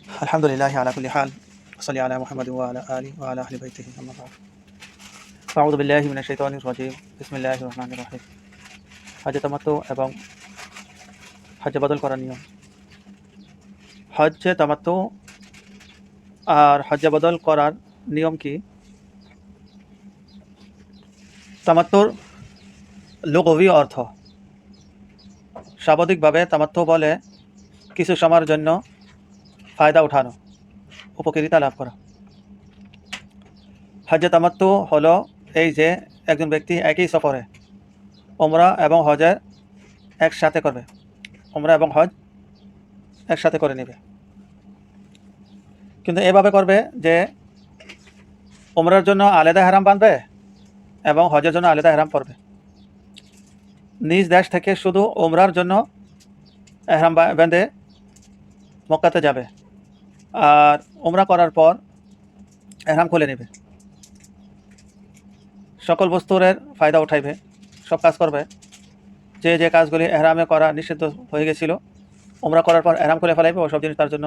আলহামদুলিল্লাহ আলা কুল্লি হাল সাল্লি আলা মুহাম্মাদ ওয়া আলা আলিহি ওয়া আলা আহলি বাইতিহি আম্মা বা'দ আউযু বিল্লাহি মিনাশ শাইতানির রাজীম বিসমিল্লাহির রহমানির রহিম হজ্জে তামাত্তু এবং হজ্জে বদল করার নিয়ম। হজ্জে তামাত্তু আর হজ্জে বদল করার নিয়ম কি? তামাত্তুর লুগবি অর্থ, শাব্দিকভাবে তামাত্তু বলে কিছু সময়ের জন্য ফায়দা উঠানো, উপকারিতা লাভ করা। হজ্জে তামাত্তু হলো এই যে একজন ব্যক্তি একই সফরে উমরা এবং হজের একসাথে করবে, উমরা এবং হজ একসাথে করে নেবে। কিন্তু এভাবে করবে যে উমরার জন্য আলাদা হেরাম বাঁধবে এবং হজের জন্য আলাদা হেরাম পরবে। নিজ দেশ থেকে শুধু উমরার জন্য হেরাম বেঁধে মক্কাতে যাবে, আর উমরা করার পর হেরাম খুলে নেবে, সকল বস্তুর ফায়দা উঠাইবে, সব কাজ করবে। যে যে কাজগুলি এহরামে করা নিষিদ্ধ হয়ে গেছিল, উমরা করার পর এহরাম খুলে ফেলাইবে, ওসব জিনিস তার জন্য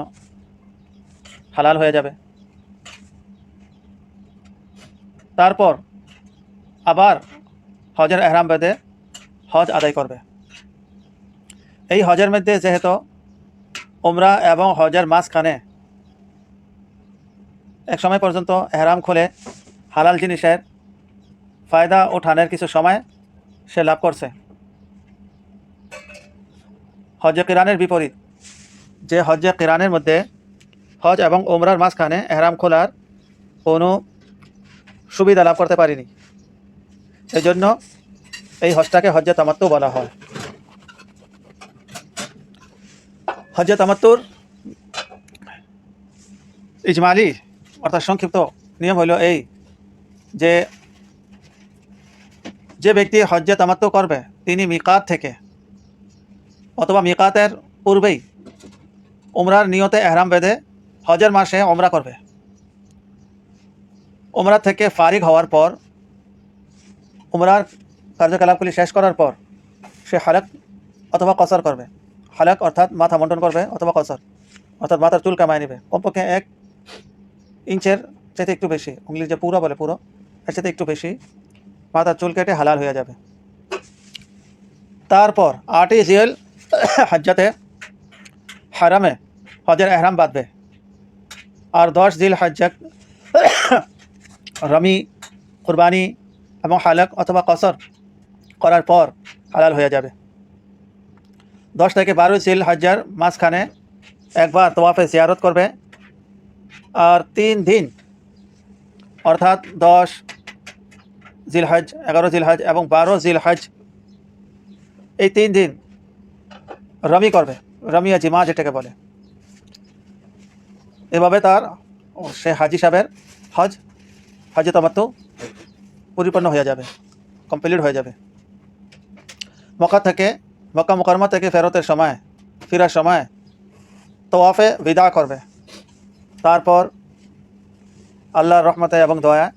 হালাল হয়ে যাবে। তারপর আবার হজের এহরাম বেঁধে হজ আদায় করবে। এই হজের মধ্যে যেহেতু উমরা এবং হজের মাঝখানে এক সময় পর্যন্ত এহরাম খুলে হালাল জিনিসের ফায়দা ওঠানোর কিছু সময় সে লাভ করছে। হজ্জে কিরানের বিপরীত, যে হজ্জে কিরানের মধ্যে হজ এবং উমরার মাঝখানে এহরাম খোলার কোনো সুবিধা লাভ করতে পারিনি, এই জন্য এই হজটাকে হজ্জে তামাত্তু বলা হয়। হজ্জে তামাত্তুর ইজমালি অর্থাৎ সংক্ষিপ্ত নিয়ম হলো এই যে যে ব্যক্তি হজ্জে তামাত্তু করবে তিনি মিকাত থেকে অথবা মিকাতের পূর্বেই উমরার নিয়তে এহরাম বেঁধে হজের মাসে উমরা করবে। উমরা থেকে ফারিগ হওয়ার পর, উমরার কার্যকলাপগুলি শেষ করার পর সে হালাক অথবা কসর করবে। হালাক অর্থাৎ মাথা মন্ডন করবে, অথবা কসর অর্থাৎ মাথার চুল কামায় নেবে, কমপক্ষে 1 ইঞ্চের চাইতে একটু বেশি, উংলির যে পুরো বলে পুরো, এর সাথে একটু বেশি মাথার চুল কেটে হালাল হয়ে যাবে। তারপর 8ই জিল হজ্জাতে হারামে হজের এহরাম বাঁধবে, আর 10 জিল হজ্জাত রমি, কুরবানি এবং হালাক অথবা কসর করার পর হালাল হয়ে যাবে। 10 থেকে 12 জিল হজ্জার মাঝখানে একবার তোয়াফে জিয়ারত করবে, আর 3 দিন অর্থাৎ 10 জিলহজ, 11 জিলহজ এবং 12 জিলহজ, এই 3 দিন রমি করবে, রমিয়া জিমা যেটাকে বলে। এভাবে তার সে হাজি সাহেবের হজে তামাত্তু পরিপূর্ণ হয়ে যাবে, কমপ্লিট হয়ে যাবে। মক্কা মুকাররমা থেকে ফেরার সময় তোয়াফে বিদা করবে। তারপর আল্লাহর রহমতে এবং দয়া